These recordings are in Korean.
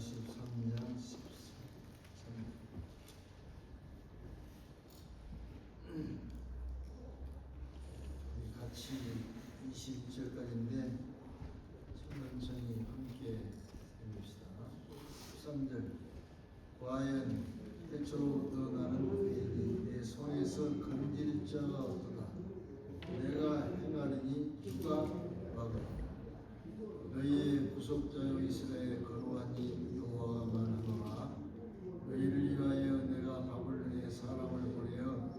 43장 13. 같이 22절까지인데 천천히 함께 읽읍시다. 13절. 과연 태초로부터 나는 그에게 내 손에서 건질 자가 없도다. 내가 행하리니 주가 막으라. 너희의 구속자여 이스라엘의 거룩한 이 여호와가 말하노라. 너희를 위하여 내가 바벨론에 사람을 보내어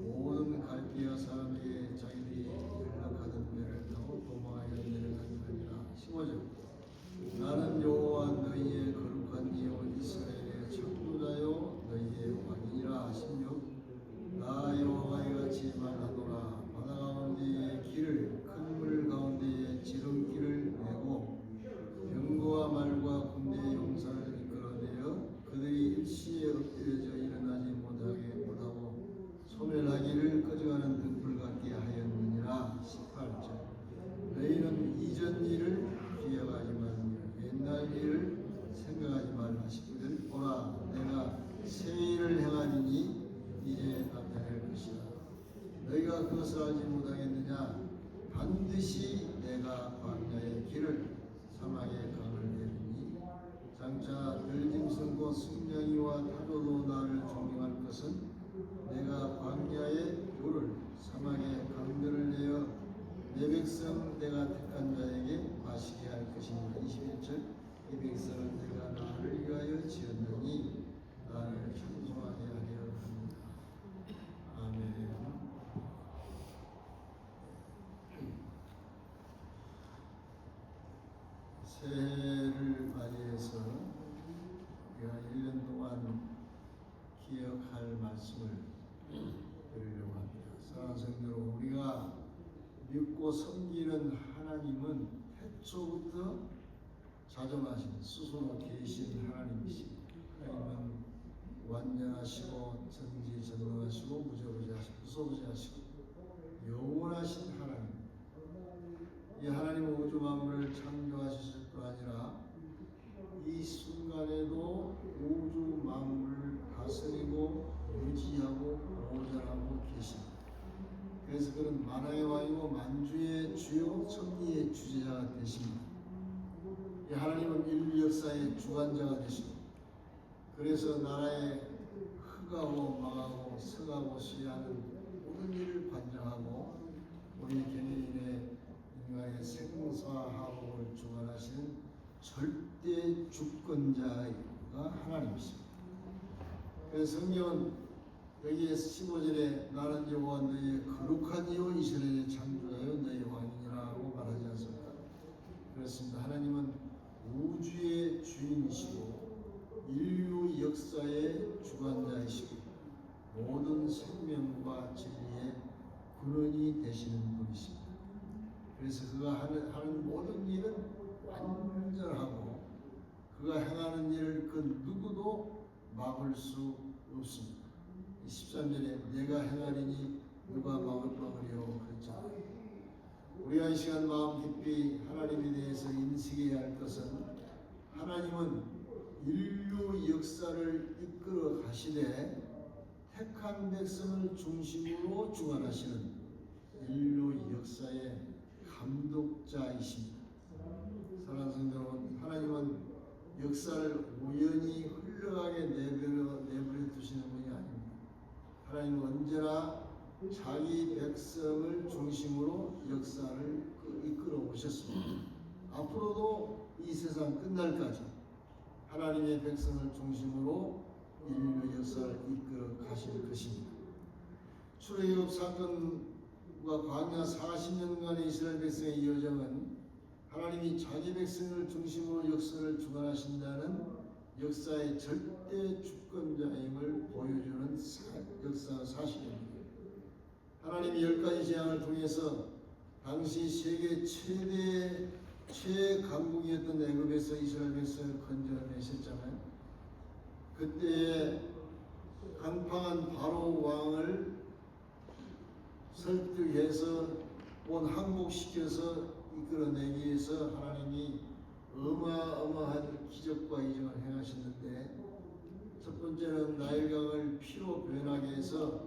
모든 갈대아 사람에게 자기들이 연락하던 배를 타고 도망하여 내려가니라. 15절. 나는 여호와 너희의 거룩한 이여 이스라엘의 창조자요 너희의 왕이니라. 16. 나 여호와가 이같이 말하노라. 바다 가운데의 길을 큰 물 가운데에 지름길을 내고 병거와 말과 군대의 용사를 이끌어내어 그들이 일시에 엎드려져 일어나지 못하고 소멸하기를 꺼져가는 등불 같게 하였느니라. 18절. 너희는 이전 일을 기억하지 말며 옛날 일을 생각하지 말라. 19절. 보라 내가 새 일을 행하리니 이제 나타낼 것이다. 너희가 그것을 알지 못하겠느냐. 반드시 내가 광야의 길을 사막의 강을 내리니 장차 들짐승과 승냥이와 타조도 나를 존경할 것은 내가 광야의 물을 사막의 강들을 내어 내 백성 내가 택한 자에게 마시게 할 것이니라. 21절. 이 백성은 내가 나를 위하여 지었느니 나를 찬송하게 하려 합니다. 아멘. 새해를 맞이해서 우리가 1년 동안 기억할 말씀을 드리려고 합니다. 사랑하는 성도, 우리가 믿고 섬기는 하나님은 태초부터 자존하신 스스로 계신 하나님이십니다. 하나님은 완전하시고 전지전능하시고 무소부지하시고 영원하신 하나님. 이 하나님은 우주 만물을 창조하셨을 뿐 아니라 이 순간에도 우주 만물을 다스리고 유지하고 보존하고 계십니다. 그래서 그는 만왕의 왕이고 만주의 주요 천리의 주제자가 되십니다. 이 하나님은 인류 역사의 주관자가 되시고 그래서 나라의 흑하고 망하고 성하고 쇠하는 모든 일을 관장하고 우리 개개인의 인간의 생사화복을 주관하시는 절대 주권자가 하나님이십니다. 그래서 성경은 여기에 15절에 나는 여호와 너희의 거룩한 이요 이스라엘의 창조자요 너희 왕이라고 말하지 않습니까? 그렇습니다. 하나님은 우주의 주인이시고 인류 역사의 주관자이시고 모든 생명과 진리의 근원이 되시는 분이십니다. 그래서 그가 하는 모든 일은 완전하고 그가 행하는 일을 그 누구도 막을 수 없습니다. 13절에 내가 행하리니 누가 막으리요 그랬잖아요. 우리가 이 시간 마음 깊이 하나님에 대해서 인식해야 할 것은 하나님은 인류 역사를 이끌어 가시되 택한 백성을 중심으로 주관하시는 인류 역사의 감독자이십니다. 사랑하는 성도 여러분, 하나님은 역사를 우연히 흘러가게 내버려 두시는 분이 아닙니다. 하나님은 언제나 자기 백성을 중심으로 역사를 이끌어 오셨습니다. 앞으로도 이 세상 끝날까지 하나님의 백성을 중심으로 인류 역사를 이끌어 가실 것입니다. 출애굽 사건과 광야 40년간의 이스라엘 백성의 여정은 하나님이 자기 백성을 중심으로 역사를 주관하신다는 역사의 절대 주권자임을 보여주는 역사 사실입니다. 하나님이 10가지 재앙을 통해서 당시 세계 최강국이었던 애굽에서 이스라엘 백성을 건져내셨잖아요. 그때에 강팍한 바로 왕을 설득해서 온 항복시켜서 이끌어내기 위해서 하나님이 어마어마한 기적과 이적과 이정을 행하셨는데, 첫 번째는 나일강을 피로 변하게 해서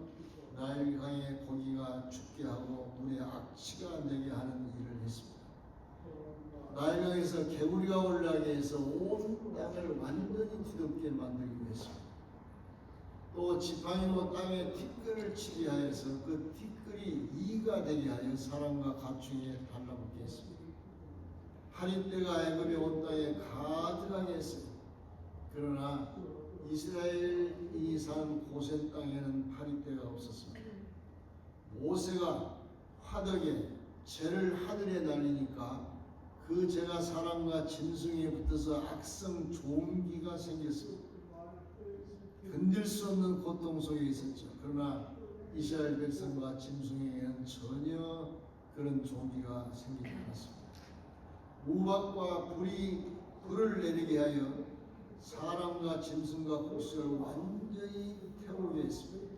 나일강의 고기가 죽게 하고 물에 악취가 되게 하는 일을 했습니다. 나일강에서 개구리가 올라가게 해서 온 땅을 완전히 뒤덮게 만들기도 했습니다. 또 지팡이로 땅에 티끌을 치게 하여서 그 티끌이 이가 되게 하여 사람과 가축에 달라붙게 했습니다. 파리떼가 애굽의 온 땅에 가득하게 했어요. 그러나 이스라엘이 산 고센 땅에는 파리떼가 없었습니다. 모세가 화덕에 재를 하늘에 날리니까 그 재가 사람과 짐승에 붙어서 악성 종기가 생겼습니다. 견딜 수 없는 고통 속에 있었죠. 그러나 이스라엘 백성과 짐승에게는 전혀 그런 종기가 생기지 않았습니다. 우박과 불을 내리게 하여 사람과 짐승과 곡식을 완전히 태우게 했습니다.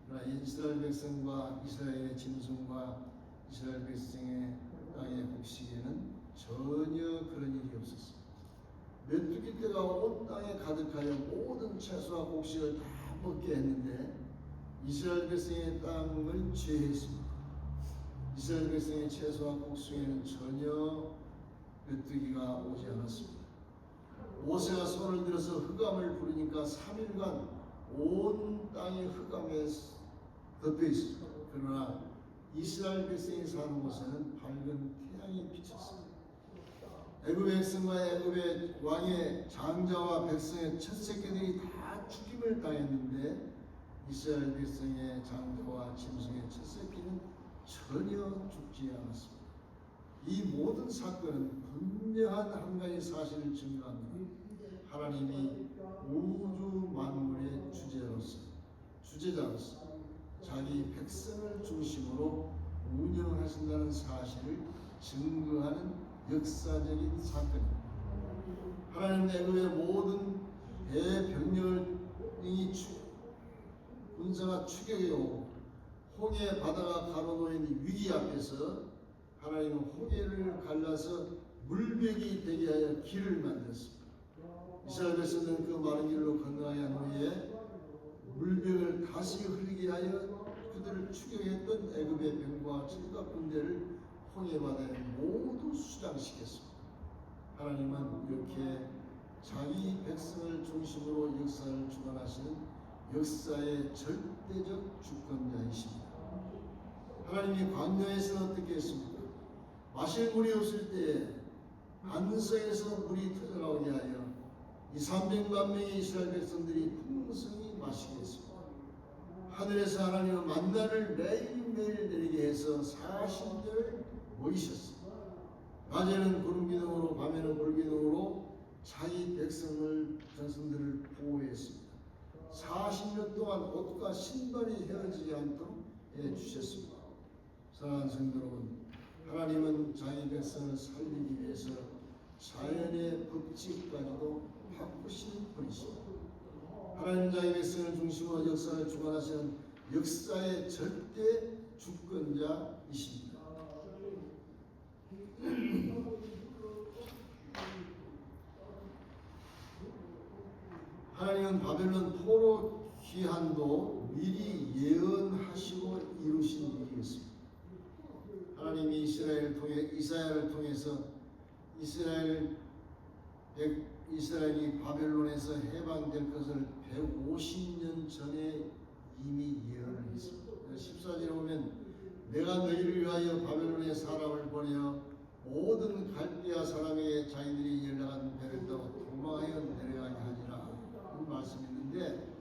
그러나 이스라엘 백성과 이스라엘의 짐승과 이스라엘 백성의 땅의 곡식에는 전혀 그런 일이 없었습니다. 메뚜기 떼가 온 땅에 가득하여 모든 채소와 곡식을 다 먹게 했는데 이스라엘 백성의 땅을 제했습니다. 이스라엘 백성의 채소와 곡식에는 전혀 메뚜기가 오지 않았습니다. 모세가 손을 들어서 흑암을 부르니까 3일간 온 땅이 흑암에 덮여 있습니다. 그러나 이스라엘 백성이 사는 곳에는 밝은 태양이 비쳤습니다. 애굽 백성과 애굽의 왕의 장자와 백성의 첫 새끼들이 다 죽임을 당했는데 이스라엘 백성의 장자와 짐승의 첫 새끼는 전혀 죽지 않았습니다. 이 모든 사건은 분명한 한 가지 사실을 증거합니다. 하나님이 우주 만물의 주제자로서 자기 백성을 중심으로 운영하신다는 사실을 증거하는 역사적인 사건입니다. 하나님은 애굽의 모든 대병력을 군사가 추격해 오고 홍해 바다가 가로놓인 위기 앞에서 하나님은 홍해를 갈라서 물벽이 되게 하여 길을 만들었습니다. 이스라엘 백성들은 그 마른 길로 건너가야 한 후에 물벽을 다시 흘리게 하여 그들을 추격했던 애굽의 병과 천각 군대를 홍해 바다에 모두 수장시켰습니다. 하나님은 이렇게 자기 백성을 중심으로 역사를 주관하시는 역사의 절대적 주권자이십니다. 하나님이 광야에서는 어떻게 했습니까? 마실 물이 없을 때에 안성에서 물이 터져나오게 하여 이 300만 명의 이스라엘 백성들이 풍성히 마시게 했습니다. 하늘에서 하나님은 만나를 매일매일 내리게 해서 40년을 먹이셨습니다. 낮에는 구름 기둥으로 밤에는 불 기둥으로 자기 백성들을 보호했습니다. 40년 동안 옷과 신발이 헤어지지 않도록 해주셨습니다. 사랑하는 성도 여러분, 하나님은 자기 백성을 살리기 위해서 자연의 법칙까지도 바꾸신 분이십니다. 하나님 자기 백성을 중심으로 역사를 주관하시는 역사의 절대 주권자이십니다. 하나님은 바벨론 포로 귀환도 미리 예언하시고 이루신 일이었습니다. 하나님이 이사야를 통해서 이스라엘이 바벨론에서 해방될 것을 150년 전에 이미 예언을 했습니다. 14절에 보면 내가 너희를 위하여 바벨론에 사람을 보내어 모든 갈대아 사람에게 자기들이 연락한 배를 타고 도망하여 내려가게 하리라 그 말씀이 있는데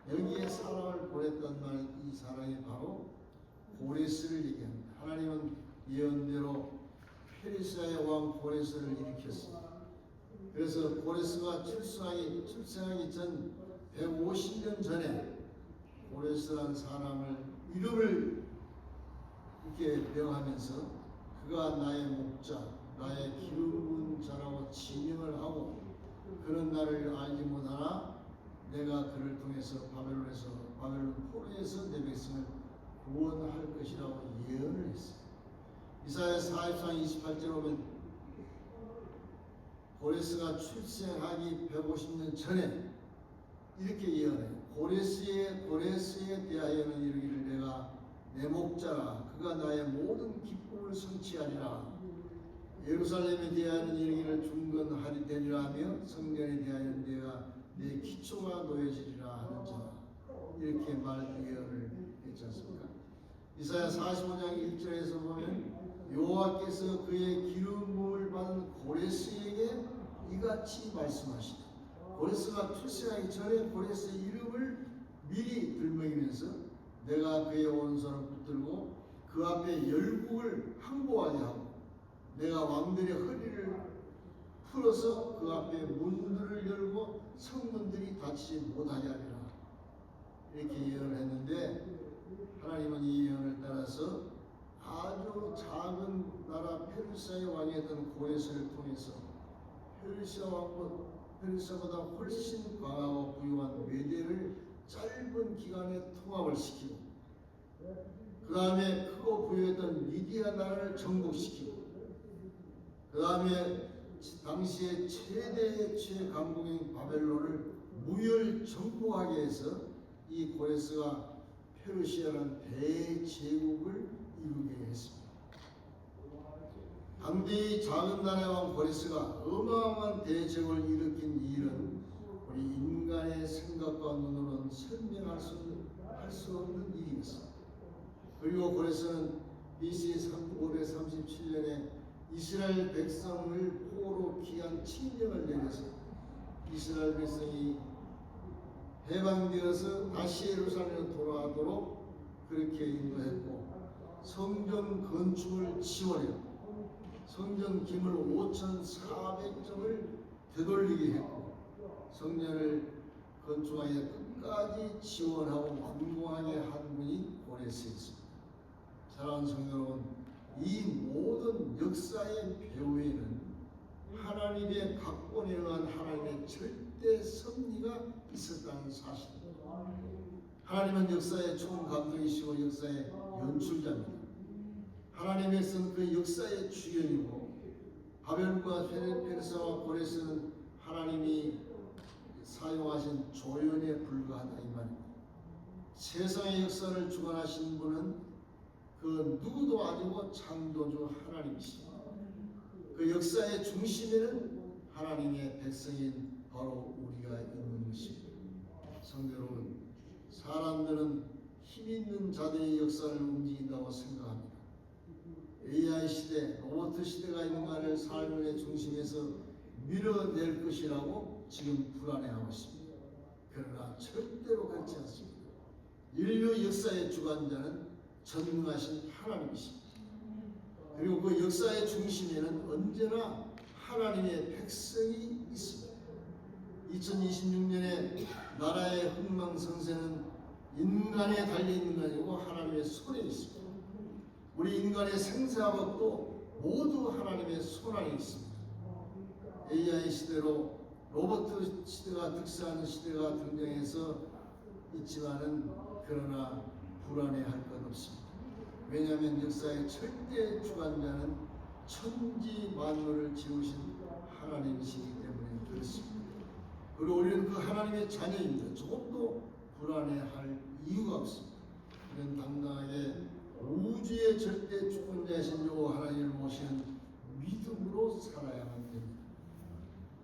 여기에 사람을 보냈던 말 이 사람이 바로 고레스를 얘기합니다. 하나님은 예언대로 페르시아의 왕 고레스를 일으켰습니다. 그래서 고레스가 출생하기 전 150년 전에 고레스라는 사람을 이름을 이렇게 명하면서 그가 나의 목자, 나의 기름부은 자라고 지명을 하고 그런 나를 알지 못하나 내가 그를 통해서 바벨론 포로에서 내 백성을 구원할 것이라고 예언을 했어요. 이사야 40장 28절에 보면 고레스가 출생하기 150년 전에 이렇게 예언해요. 고레스에 대하여는 이르기를 내가 내 목자라 그가 나의 모든 기쁨을 성취하리라. 예루살렘에 대하여는 이르기를 중건하리 되리라 하며 성전에 대하여는 내가 내 기초가 놓여지리라 하는 자. 이렇게 예언을 했지 않습니까? 이사야 45장 1절에서 보면 여호와께서 그의 기름 부음을 받은 고레스에게 이같이 말씀하시다. 고레스가 출생하기 전에 고레스의 이름을 미리 들먹이면서 내가 그의 오른손을 붙들고 그 앞에 열국을 항복하게 하고 내가 왕들의 허리를 풀어서 그 앞에 문들을 열고 성문들이 닫히지 못하게 하리라. 이렇게 예언을 했는데 하나님은 이 예언을 따라서 아주 작은 나라 페르시아의 왕이었던 고레스를 통해서 페르시아보다 훨씬 강하고 부유한 메대를 짧은 기간에 통합을 시키고 그 다음에 크고 부유했던 미디아 나라를 정복시키고 그 다음에 당시에 최대의 최강국인 바벨론을 무혈 정복하게 해서 이 고레스가 페르시아라는 대제국을 이루게 했습니다. 당대의 작은 나라의 왕 고레스가 어마어마한 대제국을 일으킨 일은 우리 인간의 생각과 눈으로는 설명할 수 없는 일이었습니다. 그리고 고레스는 BC 537년에 이스라엘 백성을 포로로 귀한 칙령을 내려서 이스라엘 백성이 해방되어서 다시 예루살렘으로 돌아가도록 그렇게 인도했고 성전 건축을 지원했고 성전 기물 5,400점을 되돌리게 했고 성전을 건축하여 끝까지 지원하고 완공하게 한 분이 고레스였습니다. 사랑하는 성도 여러분, 이 모든 역사의 배후에는 하나님의 각본에 의한 하나님의 절대 섭리가 있었다는 사실입니다. 하나님은 역사의 총 감독이시고 역사의 연출자입니다. 하나님께서는 그 역사의 주연이고 바벨론과 페르시아와 고레스는 하나님이 사용하신 조연에 불과하다 이 말입니다. 세상의 역사를 주관하신 분은 그 누구도 아니고 창조주 하나님이십니다. 그 역사의 중심에는 하나님의 백성인 바로 우리가 있는 것입니다. 성도 여러분, 사람들은 힘 있는 자들의 역사를 움직인다고 생각합니다. AI 시대, 로봇 시대가 인간을 삶의 중심에서 밀어낼 것이라고 지금 불안해하고 있습니다. 그러나 절대로 그렇지 않습니다. 인류 역사의 주관자는 전능하신 하나님이십니다. 그리고 그 역사의 중심에는 언제나 하나님의 백성이 있습니다. 2026년에 나라의 흥망성쇠는 인간에 달려있는 게 아니고 하나님의 손에 있습니다. 우리 인간의 생사법도 모두 하나님의 손 안에 있습니다. AI 시대로 로봇 시대가 득세하는 시대가 등장해서 있지만은 그러나 불안해할 것 없습니다. 왜냐하면 역사의 절대 주관자는 천지 만물을 지으신 하나님이시기 때문에 그렇습니다. 그리고 우리는 그 하나님의 자녀입니다. 조금도 불안해할 이유가 없습니다. 우리는 당당하게 우주의 절대 주권자이신 여호와 하나님을 모시는 믿음으로 살아야만 됩니다.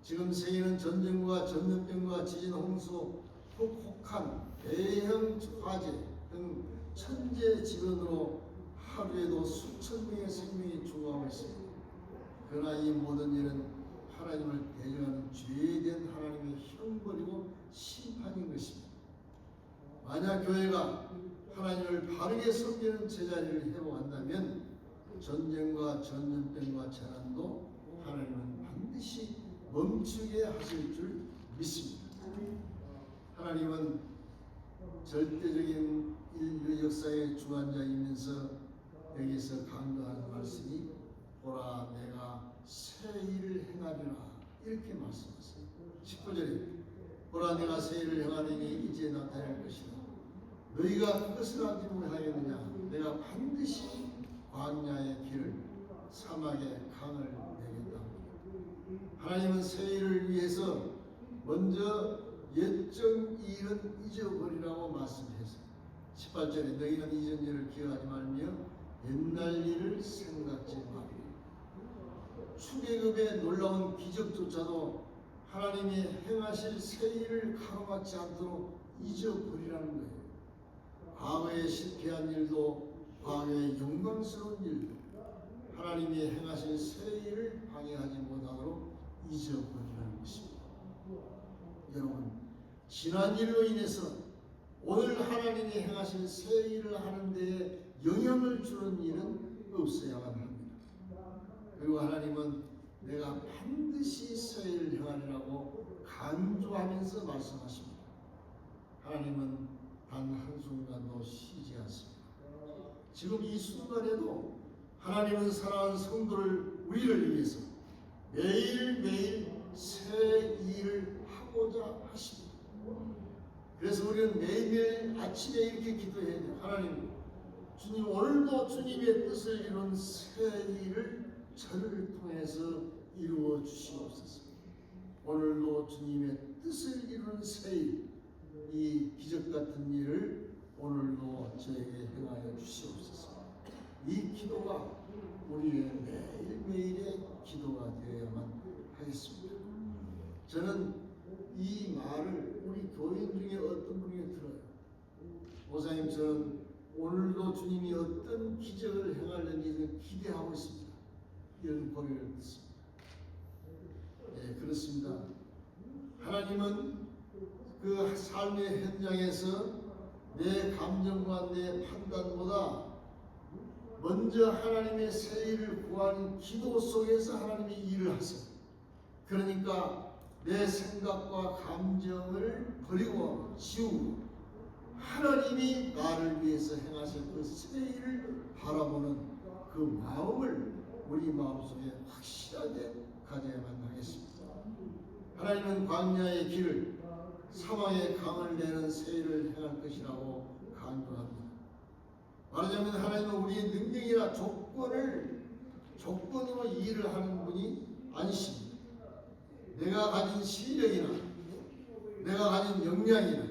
지금 세계는 전쟁과 전염병과 지진, 홍수, 혹한 대형 화재 등 천재지변으로 하루에도 수천 명의 생명이 죽어가고 있습니다. 그러나 이 모든 일은 하나님을 대적하는 죄된 하나님의 형벌이고 심판인 것입니다. 만약 교회가 하나님을 바르게 섬기는 제자리를 회복한다면 전쟁과 전염병과 재난도 하나님은 반드시 멈추게 하실 줄 믿습니다. 하나님은 절대적인 인류 역사의 주관자이면서 여기서 강조하는 말씀이 보라 내가 새 일을 행하리라 이렇게 말씀하세요. 19절에 보라 내가 새 일을 행하리니 이제 나타날 것이다. 너희가 그것을 알지 못하겠느냐. 내가 반드시 광야의 길을 사막의 강을 내겠다. 하나님은 새 일을 위해서 먼저 옛적 일은 잊어버리라고 말씀했어요. 18절에 너희는 이전 일을 기억하지 말며 옛날 일을 생각지 말라. 출애굽의 놀라운 기적조차도 하나님이 행하실 새 일을 가로막지 않도록 잊어버리라는 거예요. 과거에 실패한 일도 과거의 영광스러운 일도 하나님이 행하실 새 일을 방해하지 못하도록 잊어버리라는 것입니다. 여러분, 지난 일로 인해서 오늘 하나님이 행하실 새 일을 하는 데에 영향을 주는 일은 없어야만 합니다. 그리고 하나님은 내가 반드시 새 일을 행하리라고 강조하면서 말씀하십니다. 하나님은 단 한순간도 쉬지 않습니다. 지금 이 순간에도 하나님은 사랑하는 성도를 우리를 위해서 매일매일 새 일을 하고자 하십니다. 그래서 우리는 매일매일 아침에 이렇게 기도해야 돼요. 하나님, 주님 오늘도 주님의 뜻을 이룬 새 일을 저를 통해서 이루어 주시옵소서. 오늘도 주님의 뜻을 이루는 새 일, 이 기적 같은 일을 오늘도 저에게 행하여 주시옵소서. 이 기도가 우리의 매일매일의 기도가 되어야만 하겠습니다. 저는 이 말을 우리 교인 중에 어떤 분에게 들어요. 목사님, 저는 오늘도 주님이 어떤 기적을 행하려니 기대하고 있습니다. 이런 고백을 듣습니다. 네, 그렇습니다. 하나님은 그 삶의 현장에서 내 감정과 내 판단보다 먼저 하나님의 새 일을 구하는 기도 속에서 하나님이 일을 하세요. 그러니까 내 생각과 감정을 버리고 지우고 하나님이 나를 위해서 행하실 그 새 일을 바라보는 그 마음을 우리 마음속에 확실하게 가져야만 하겠습니다. 하나님은 광야의 길을 사망의 강을 내는 새 일을 행할 것이라고 강조합니다. 말하자면 하나님은 우리의 능력이나 조건으로 일을 하는 분이 아니십니다. 내가 가진 실력이나 내가 가진 역량이나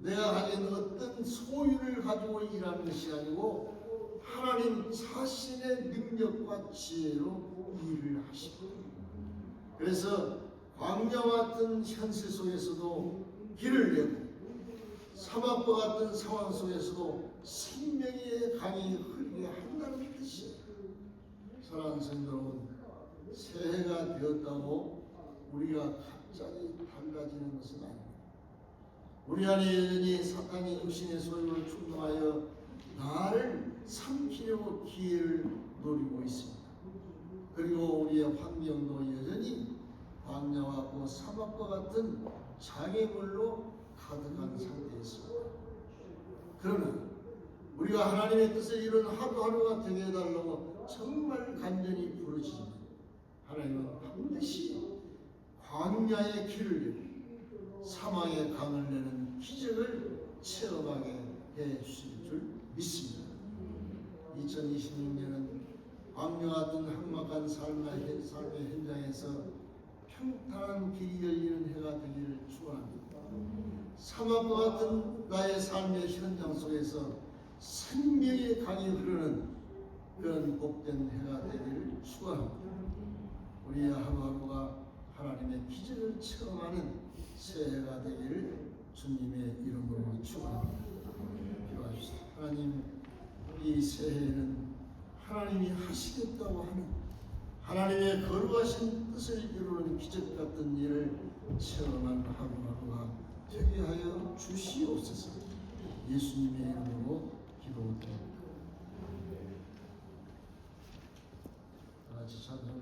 내가 가진 어떤 소유를 가지고 일하는 것이 아니고 하나님 자신의 능력과 지혜로 일을 하십니다. 그래서 광야와 같은 현실 속에서도 길을 내고 사막과 같은 상황 속에서도 생명의 강이 흐르게 한다는 뜻이에요. 사랑하는 성도 여러분, 새해가 되었다고 우리가 갑자기 달라지는 것은 아닙니다. 우리 안에 여전히 사탄이 육신의 소유를 충동하여 나를 삼키려고 기회를 노리고 있습니다. 그리고 우리의 환경도 여전히 광야와 그 사막과 같은 장애물로 가득한 상태에 있습니다. 그러나 우리가 하나님의 뜻을 이룬 하루하루가 되게 해달라고 정말 간절히 부르짖으면 하나님은 반드시 광야의 길을 내고 사막의 강을 내는 기적을 체험하게 해주실 줄 믿습니다. 2026년은 광야 같은 삭막한 삶의 현장에서 평탄한 길이 열리는 해가 되기를 축원합니다. 사막과 같은 나의 삶의 현장 속에서 생명의 강이 흐르는 그런 복된 해가 되기를 축원합니다. 우리의 하루하루가 하나님의 기적을 체험하는 새해가 되기를 주님의 이름으로 축원합니다. 기도합시다. 하나님, 이 새해에는 하나님이 하시겠다고 하는 하나님의 거룩하신 뜻을 이루는 기적 같은 일을 체험한 하루하루가 되게 하여 주시옵소서. 예수님의 이름으로 기도드립니다. 다 같이 찬송.